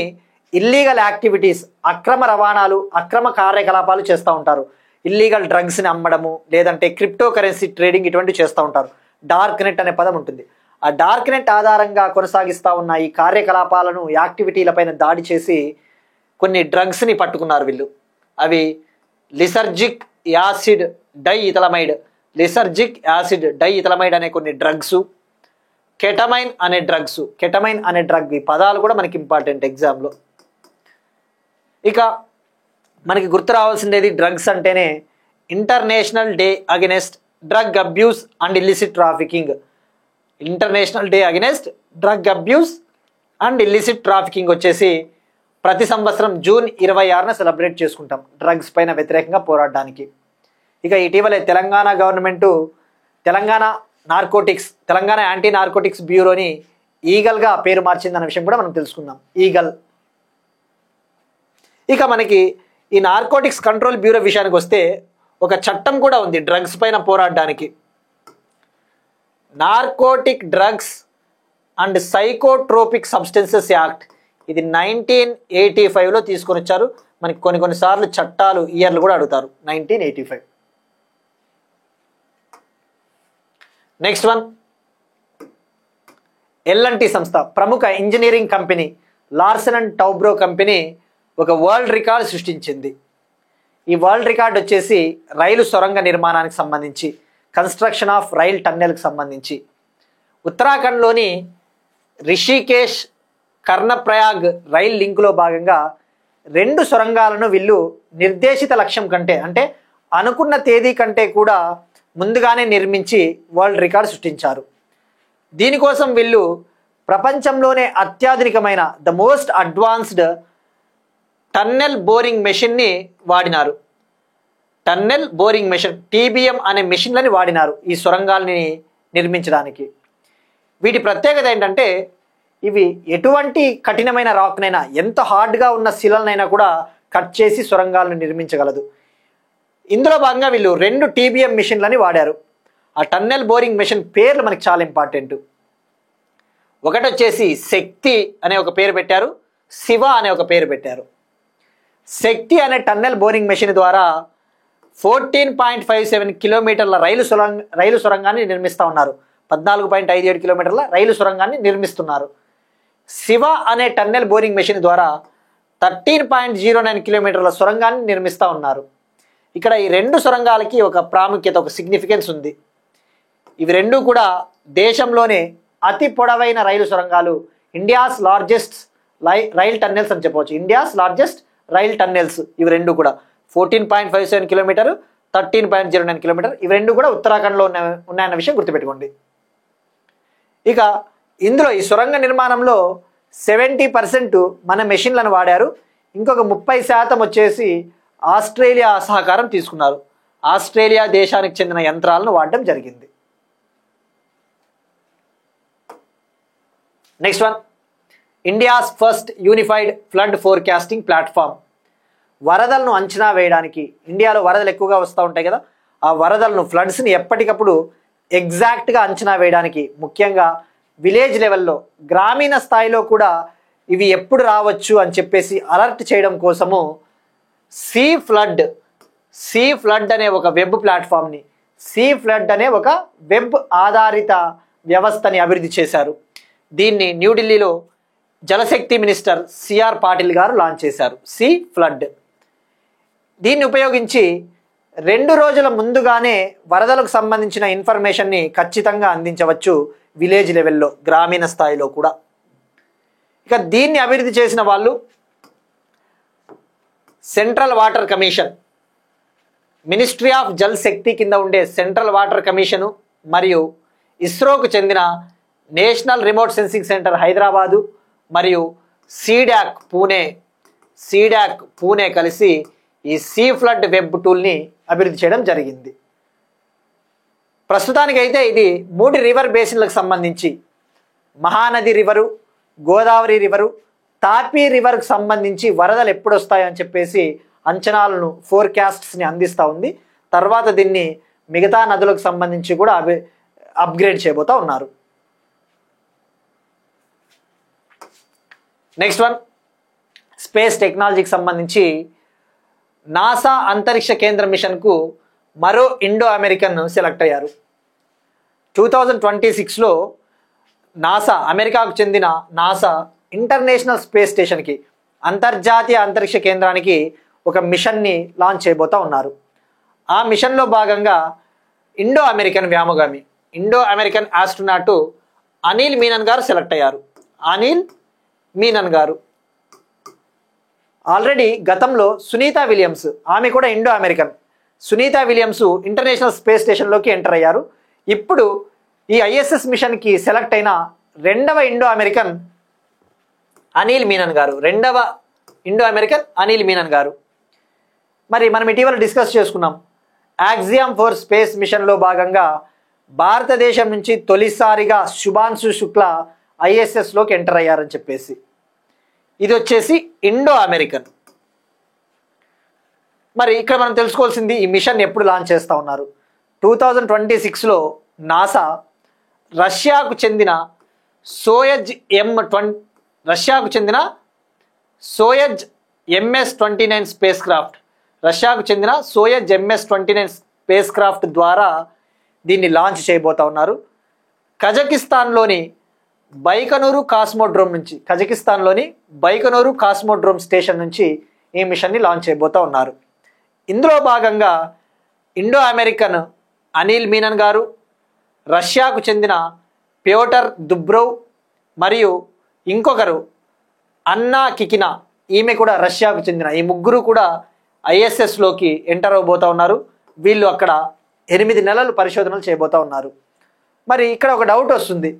ఇల్లీగల్ యాక్టివిటీస్, అక్రమ రవాణాలు, అక్రమ కార్యకలాపాలు చేస్తూ ఉంటారు. ఇల్లీగల్ డ్రగ్స్ని అమ్మడము, లేదంటే క్రిప్టో కరెన్సీ ట్రేడింగ్, ఇటువంటివి చేస్తూ ఉంటారు. డార్క్ నెట్ అనే పదం ఉంటుంది. ఆ డార్క్ నెట్ ఆధారంగా కొనసాగిస్తూ ఉన్న ఈ కార్యకలాపాలను, యాక్టివిటీలపైన దాడి చేసి కొన్ని డ్రగ్స్ని పట్టుకున్నారు వీళ్ళు. అవి లిసర్జిక్ యాసిడ్ డైఇథలమైడ్ అనే కొన్ని డ్రగ్స్, కెటమైన్ అనే డ్రగ్, ఈ పదాలు కూడా మనకి ఇంపార్టెంట్ ఎగ్జామ్లో. ఇక మనకి గుర్తు రావాల్సిందేది డ్రగ్స్ అంటేనే international day against drug abuse and illicit trafficking. International day against drug abuse and illicit trafficking వచ్చేసి ప్రతి సంవత్సరం జూన్ 26న సెలబ్రేట్ చేసుకుంటాం డ్రగ్స్ పైన వ్యతిరేకంగా పోరాడడానికి. ఇక ఇటీవలే Telangana government Telangana anti narcotics బ్యూరోని ఈగల్గా పేరు మార్చిందన్న విషయం కూడా మనం తెలుసుకుందాం. ఈగల్. ఇక మనకి ఈ నార్కోటిక్స్ కంట్రోల్ బ్యూరో విషయానికి వస్తే ఒక చట్టం కూడా ఉంది డ్రగ్స్ పైన పోరాడడానికి. Narcotic drugs and psychotropic substances act. ఇది 1985లో తీసుకొని వచ్చారు. మనకి కొన్నిసార్లు చట్టాలు ఇయర్లు కూడా అడుగుతారు. 1985. నెక్స్ట్ వన్, ఎల్ఎన్టీ సంస్థ ప్రముఖ engineering company Larson and Toubro company ఒక వరల్డ్ రికార్డ్ సృష్టించింది. ఈ వరల్డ్ రికార్డ్ వచ్చేసి రైలు సొరంగ నిర్మాణానికి సంబంధించి, కన్స్ట్రక్షన్ ఆఫ్ రైల్ టన్నెల్కి సంబంధించి ఉత్తరాఖండ్లోని రిషికేష్ కర్ణప్రయాగ్ రైల్ లింకులో భాగంగా 2 సొరంగాలను వీళ్ళు నిర్దేశిత లక్ష్యం కంటే, అంటే అనుకున్న తేదీ కంటే కూడా ముందుగానే నిర్మించి వరల్డ్ రికార్డ్ సృష్టించారు. దీనికోసం వీళ్ళు ప్రపంచంలోనే అత్యాధునికమైన the most advanced tunnel boring మెషిన్ని వాడినారు. టన్నెల్ బోరింగ్ మెషిన్ TBM అనే మెషిన్లని వాడినారు ఈ సొరంగాల్ని నిర్మించడానికి. వీటి ప్రత్యేకత ఏంటంటే ఇవి ఎటువంటి కఠినమైన రాక్నైనా, ఎంత హార్డ్గా ఉన్న శిలనైనా కూడా కట్ చేసి సొరంగాలను నిర్మించగలదు. ఇందులో భాగంగా వీళ్ళు 2 TBM మిషన్లని వాడారు. ఆ టన్నెల్ బోరింగ్ మెషిన్ పేర్లు మనకి చాలా ఇంపార్టెంట్. ఒకటి వచ్చేసి శక్తి అనే ఒక పేరు పెట్టారు, శివ అనే ఒక పేరు పెట్టారు. శక్తి అనే టన్నెల్ బోరింగ్ మెషిన్ ద్వారా 14.57 కిలోమీటర్ల రైలు సొరంగాన్ని నిర్మిస్తూ ఉన్నారు. 14.57 కిలోమీటర్ల రైలు సొరంగాన్ని నిర్మిస్తున్నారు. శివ అనే టన్నెల్ బోరింగ్ మెషిన్ ద్వారా 13.09 కిలోమీటర్ల సొరంగాన్ని నిర్మిస్తూ ఉన్నారు. ఇక్కడ ఈ 2 సొరంగాలకి ఒక ప్రాముఖ్యత, ఒక సిగ్నిఫికెన్స్ ఉంది. ఇవి 2 కూడా దేశంలోనే అతి పొడవైన రైలు సొరంగాలు, ఇండియాస్ లార్జెస్ట్ రైల్ టన్నెల్స్ అని చెప్పవచ్చు. ఇండియాస్ లార్జెస్ట్ రైల్ టన్నెల్స్ ఇవి 2 కూడా 14.57 కిలోమీటర్, 13.09 కిలోమీటర్. ఇవి 2 కూడా ఉత్తరాఖండ్లో ఉన్నాయన్న విషయం గుర్తుపెట్టుకోండి. ఇక ఇందులో ఈ సొరంగ నిర్మాణంలో 70% మన మెషిన్లను వాడారు. ఇంకొక 30% వచ్చేసి ఆస్ట్రేలియా సహకారం తీసుకున్నారు. ఆస్ట్రేలియా దేశానికి చెందిన యంత్రాలను వాడడం జరిగింది. Next one, India's first unified flood forecasting platform. వరదలను అంచనా వేయడానికి, ఇండియాలో వరదలు ఎక్కువగా వస్తూ ఉంటాయి కదా, ఆ వరదలను, ఫ్లడ్స్ని ఎప్పటికప్పుడు ఎగ్జాక్ట్గా అంచనా వేయడానికి, ముఖ్యంగా విలేజ్ లెవెల్లో, గ్రామీణ స్థాయిలో కూడా ఇవి ఎప్పుడు రావచ్చు అని చెప్పేసి అలర్ట్ చేయడం కోసము సీ ఫ్లడ్ అనే ఒక వెబ్ ప్లాట్ఫామ్ని, సీ ఫ్లడ్ అనే ఒక వెబ్ ఆధారిత వ్యవస్థని అభివృద్ధి చేశారు. దీన్ని న్యూఢిల్లీలో జలశక్తి మినిస్టర్ సిఆర్ పాటిల్ గారు లాంచ్ చేశారు. C flood. దీన్ని ఉపయోగించి 2 రోజుల ముందుగానే వరదలకు సంబంధించిన ఇన్ఫర్మేషన్ని ఖచ్చితంగా అందించవచ్చు విలేజ్ లెవెల్లో, గ్రామీణ స్థాయిలో కూడా. ఇక దీన్ని అభివృద్ధి చేసిన వాళ్ళు central water commission, ministry of Jal Shakti కింద ఉండే సెంట్రల్ వాటర్ కమిషను మరియు ఇస్రోకు చెందిన national remote sensing centre Hyderabad మరియు సీడాక్ పూణే కలిసి ఈ సీ ఫ్లడ్ వెబ్ టూల్ని అభివృద్ధి చేయడం జరిగింది. ప్రస్తుతానికైతే ఇది 3 రివర్ బేసిన్లకు సంబంధించి, మహానది రివరు, గోదావరి రివరు, తాపీ రివర్కి సంబంధించి వరదలు ఎప్పుడు వస్తాయో అని చెప్పేసి అంచనాలను, ఫోర్కాస్ట్స్ని అందిస్తూ ఉంది. తర్వాత దీన్ని మిగతా నదులకు సంబంధించి కూడా అప్గ్రేడ్ చేయబోతూ ఉన్నారు. నెక్స్ట్ వన్, స్పేస్ టెక్నాలజీకి సంబంధించి నాసా అంతరిక్ష కేంద్ర మిషన్కు మరో ఇండో అమెరికన్ సెలెక్ట్ అయ్యారు. 2026లో నాసా, అమెరికాకు చెందిన నాసా ఇంటర్నేషనల్ స్పేస్ స్టేషన్కి, అంతర్జాతీయ అంతరిక్ష కేంద్రానికి ఒక మిషన్ని లాంచ్ చేయబోతూ ఉన్నారు. ఆ మిషన్లో భాగంగా ఇండో అమెరికన్ వ్యోమగామి, Indo American astronaut Anil Menon గారు సెలెక్ట్ అయ్యారు. అనిల్ మీనన్ గారు ఆల్రెడీ గతంలో సునీతా విలియమ్స్, ఆమె కూడా Indo American, Sunita Williams international space స్టేషన్లోకి ఎంటర్ అయ్యారు. ఇప్పుడు ఈ ISS మిషన్కి సెలెక్ట్ అయిన 2వ ఇండో అమెరికన్ అనిల్ మీనన్ గారు, 2వ ఇండో అమెరికన్ అనిల్ మీనన్ గారు. మరి మనం ఇటీవల డిస్కస్ చేసుకున్నాం, యాక్సియం ఫోర్ స్పేస్ మిషన్లో భాగంగా భారతదేశం నుంచి తొలిసారిగా శుభాంశు శుక్లా ISSలోకి ఎంటర్ అయ్యారని చెప్పేసి. ఇది వచ్చేసి ఇండో అమెరికన్. మరి ఇక్కడ మనం తెలుసుకోవాల్సింది, ఈ మిషన్ ఎప్పుడు లాంచ్ చేస్తూ ఉన్నారు. 2026లో నాసా రష్యాకు చెందిన సోయజ్ MS-29 స్పేస్ క్రాఫ్ట్, రష్యాకు చెందిన సోయజ్ MS-29 స్పేస్ క్రాఫ్ట్ ద్వారా దీన్ని లాంచ్ చేయబోతా ఉన్నారు. కజకిస్తాన్లోని బైకనూరు కాస్మోడ్రోమ్ స్టేషన్ నుంచి ఈ మిషన్ని లాంచ్ చేయబోతా ఉన్నారు. ఇందులో భాగంగా ఇండో అమెరికన్ అనిల్ మీనన్ గారు, రష్యాకు చెందిన ప్యోటర్ దుబ్రోవ్ మరియు ఇంకొకరు అన్నా కికినా, ఈమె కూడా రష్యాకు చెందిన, ఈ ముగ్గురు కూడా ఐఎస్ఎస్లోకి ఎంటర్ అవబోతా ఉన్నారు. వీళ్ళు అక్కడ 8 నెలలు పరిశోధనలు చేయబోతా ఉన్నారు. మరి ఇక్కడ ఒక డౌట్ వస్తుంది,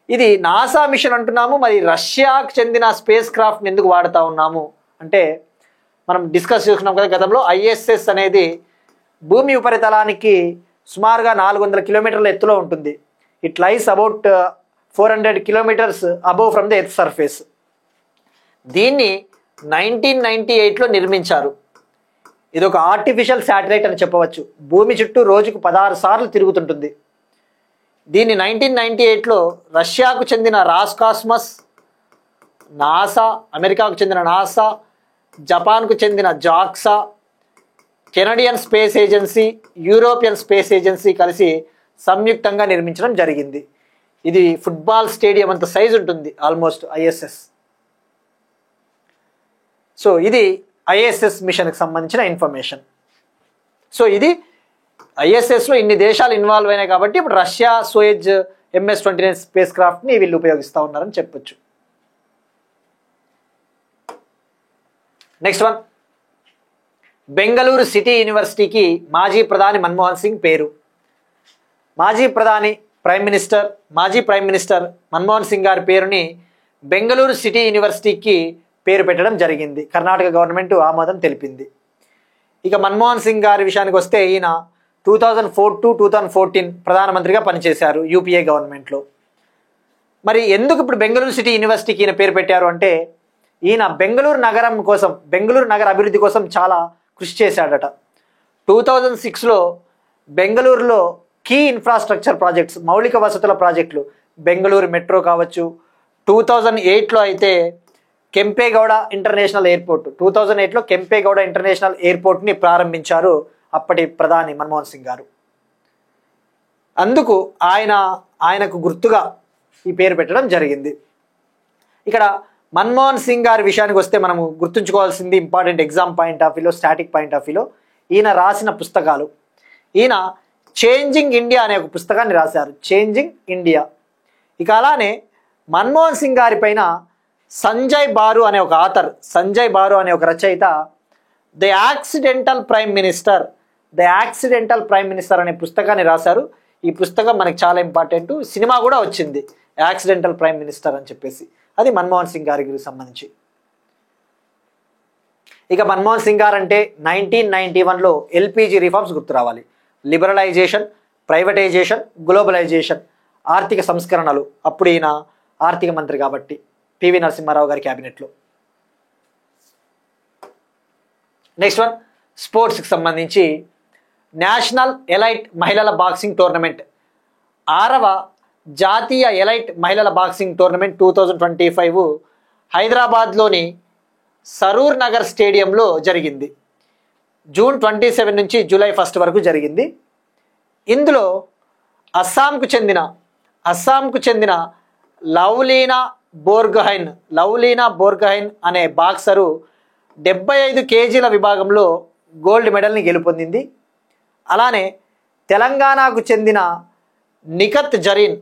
ఇది నాసా మిషన్ అంటున్నాము, మరి రష్యాకు చెందిన స్పేస్ క్రాఫ్ట్ని ఎందుకు వాడుతూ ఉన్నాము అంటే, మనం డిస్కస్ చేసుకున్నాం కదా గతంలో, ఐఎస్ఎస్ అనేది భూమి ఉపరితలానికి సుమారుగా 400 కిలోమీటర్ల ఎత్తులో ఉంటుంది. It lies about 400 kilometres above from the earth surface. దీన్ని 1998లో నిర్మించారు. ఇది ఒక ఆర్టిఫిషియల్ శాటిలైట్ అని చెప్పవచ్చు. భూమి చుట్టూ రోజుకు 16 సార్లు తిరుగుతుంటుంది. దీన్ని 1998లో రష్యాకు చెందిన రాస్కాస్మస్, నాసా, అమెరికాకు చెందిన నాసా, జపాన్కు చెందిన JAXA, Canadian space agency, European space agency కలిసి సంయుక్తంగా నిర్మించడం జరిగింది. ఇది ఫుట్బాల్ స్టేడియం అంత సైజు ఉంటుంది ఆల్మోస్ట్ ఐఎస్ఎస్. సో ఇది ఐఎస్ఎస్ మిషన్కి సంబంధించిన ఇన్ఫర్మేషన్. సో ఇది ఐఎస్ఎస్లో ఇన్ని దేశాలు ఇన్వాల్వ్ అయినాయి కాబట్టి ఇప్పుడు రష్యా సోయజ్ MS-29 స్పేస్ క్రాఫ్ట్ని వీళ్ళు ఉపయోగిస్తూ ఉన్నారని చెప్పొచ్చు. నెక్స్ట్ వన్, బెంగళూరు సిటీ యూనివర్సిటీకి మాజీ ప్రధాని మన్మోహన్ సింగ్ పేరు. మాజీ ప్రైమ్ మినిస్టర్ మన్మోహన్ సింగ్ గారి పేరుని బెంగళూరు సిటీ యూనివర్సిటీకి పేరు పెట్టడం జరిగింది. కర్ణాటక గవర్నమెంట్ ఆమోదం తెలిపింది. ఇక మన్మోహన్ సింగ్ గారి విషయానికి వస్తే, ఈయన 2004 to 2014 ప్రధానమంత్రిగా పనిచేశారు యూపీఏ గవర్నమెంట్లో. మరి ఎందుకు ఇప్పుడు బెంగళూరు సిటీ యూనివర్సిటీకి ఈయన పేరు పెట్టారు అంటే, ఈయన బెంగళూరు నగర అభివృద్ధి కోసం చాలా కృషి చేశాడట. 2006లో బెంగళూరులో కీ ఇన్ఫ్రాస్ట్రక్చర్ ప్రాజెక్ట్స్, మౌలిక వసతుల ప్రాజెక్టులు, బెంగళూరు మెట్రో కావచ్చు, 2008లో అయితే కెంపేగౌడ ఇంటర్నేషనల్ ఎయిర్పోర్ట్, 2008లో కెంపేగౌడ ఇంటర్నేషనల్ ఎయిర్పోర్ట్ని ప్రారంభించారు అప్పటి ప్రధాని మన్మోహన్ సింగ్ గారు. అందుకు ఆయనకు గుర్తుగా ఈ పేరు పెట్టడం జరిగింది. ఇక్కడ మన్మోహన్ సింగ్ గారి విషయానికి వస్తే మనము గుర్తుంచుకోవాల్సింది ఇంపార్టెంట్ ఎగ్జామ్ పాయింట్ ఆఫ్ వ్యూలో, స్టాటిక్ పాయింట్ ఆఫ్ వ్యూలో ఈయన రాసిన పుస్తకాలు. ఈయన చేంజింగ్ ఇండియా అనే ఒక పుస్తకాన్ని రాశారు, చేంజింగ్ ఇండియా. ఇక అలానే మన్మోహన్ సింగ్ గారి పైన సంజయ్ బారు అనే ఒక రచయిత ద యాక్సిడెంటల్ ప్రైమ్ మినిస్టర్ అనే పుస్తకాన్ని రాశారు. ఈ పుస్తకం మనకి చాలా ఇంపార్టెంట్. సినిమా కూడా వచ్చింది యాక్సిడెంటల్ ప్రైమ్ మినిస్టర్ అని చెప్పేసి, అది మన్మోహన్ సింగ్ గారికి సంబంధించి. ఇక మన్మోహన్ సింగ్ గారు అంటే 1991లో LPG రిఫార్మ్స్ గుర్తు రావాలి. లిబరలైజేషన్, ప్రైవేటైజేషన్, గ్లోబలైజేషన్, ఆర్థిక సంస్కరణలు. అప్పుడు ఈయన ఆర్థిక మంత్రి కాబట్టి పివి నరసింహారావు గారి క్యాబినెట్లో. నెక్స్ట్ వన్, స్పోర్ట్స్కి సంబంధించి నేషనల్ ఎలైట్ మహిళల బాక్సింగ్ టోర్నమెంట్, 6వ జాతీయ ఎలైట్ మహిళల బాక్సింగ్ టోర్నమెంట్ 2025 హైదరాబాద్లోని సరూర్ నగర్ స్టేడియంలో జరిగింది. జూన్ 27 నుంచి జూలై 1 వరకు జరిగింది. ఇందులో అస్సాంకు చెందిన లవ్లీనా బోర్గహైన్ అనే బాక్సరు 75 కేజీల విభాగంలో గోల్డ్ మెడల్ని గెలుపొందింది. అలానే తెలంగాణకు చెందిన నిఖత్ జరీన్,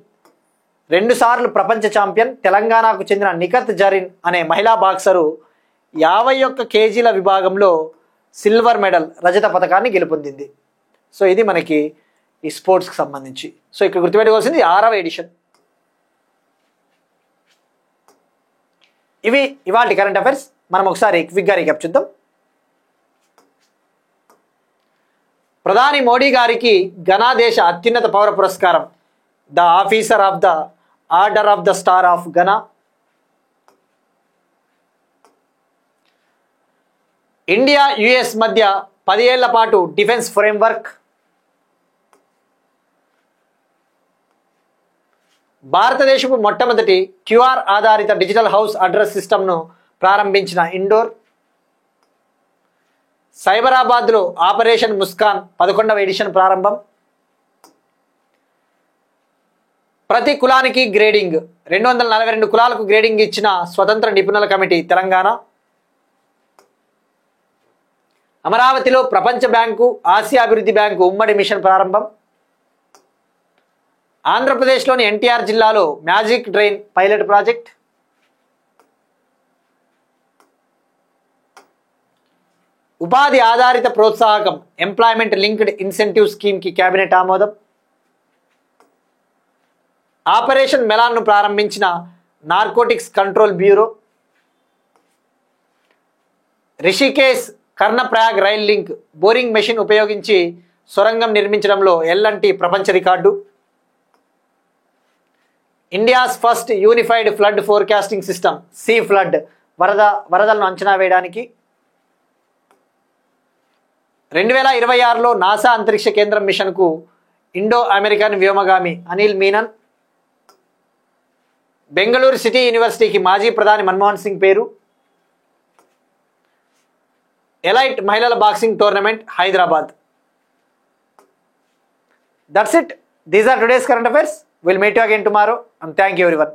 2 సార్లు ప్రపంచ ఛాంపియన్, తెలంగాణకు చెందిన నిఖత్ జరీన్ అనే మహిళా బాక్సరు 51 కేజీల విభాగంలో సిల్వర్ మెడల్, రజత పథకాన్ని గెలుపొందింది. సో ఇది మనకి ఈ స్పోర్ట్స్కి సంబంధించి. సో ఇక్కడ గుర్తుపెట్టుకోవాల్సింది 6వ ఎడిషన్. ఇవి ఇవాల్టి కరెంట్ అఫైర్స్. మనం ఒకసారి క్విక్గా రీక్యాప్ చూద్దాం. ప్రధాని మోడీ గారికి ఘనా దేశ అత్యున్నత పౌర పురస్కారం the officer of the order of the star of Ghana. India US మధ్య 10 ఏళ్ల పాటు డిఫెన్స్ ఫ్రేమ్వర్క్. భారతదేశపు మొట్టమొదటి QR ఆధారిత డిజిటల్ హౌస్ అడ్రస్ సిస్టమ్ను ప్రారంభించిన ఇండోర్. సైబరాబాద్లో ఆపరేషన్ ముస్కాన్ 11వ ఎడిషన్ ప్రారంభం. ప్రతి కులానికి గ్రేడింగ్ 242 కులాలకు గ్రేడింగ్ ఇచ్చిన స్వతంత్ర నిపుణుల కమిటీ తెలంగాణ. అమరావతిలో ప్రపంచ బ్యాంకు, ఆసియా అభివృద్ధి బ్యాంకు ఉమ్మడి మిషన్ ప్రారంభం. ఆంధ్రప్రదేశ్లోని ఎన్టీఆర్ జిల్లాలో మ్యాజిక్ డ్రైన్ పైలట్ ప్రాజెక్ట్. ఉపాధి ఆధారిత ప్రోత్సాహకం ఎంప్లాయ్మెంట్ లింక్డ్ ఇన్సెంటివ్ స్కీమ్కి కేబినెట్ ఆమోదం. ఆపరేషన్ మెలాన్ను ప్రారంభించిన narcotics control bureau. Rishikesh Karnaprayag rail link boring machine ఉపయోగించి సొరంగం నిర్మించడంలో ఎల్ఎన్టీ ప్రపంచ record. India's first unified flood forecasting system C flood వరదలను అంచనా వేయడానికి. 2026లో నాసా అంతరిక్ష కేంద్రం మిషన్కు ఇండో అమెరికన్ వ్యోమగామి అనిల్ మీనన్. బెంగళూరు సిటీ యూనివర్సిటీకి మాజీ ప్రధాని మన్మోహన్ సింగ్ పేరు. ఎలైట్ మహిళల boxing tournament Hyderabad. That's it. These are today's current affairs. Will meet you again tomorrow and thank you everyone.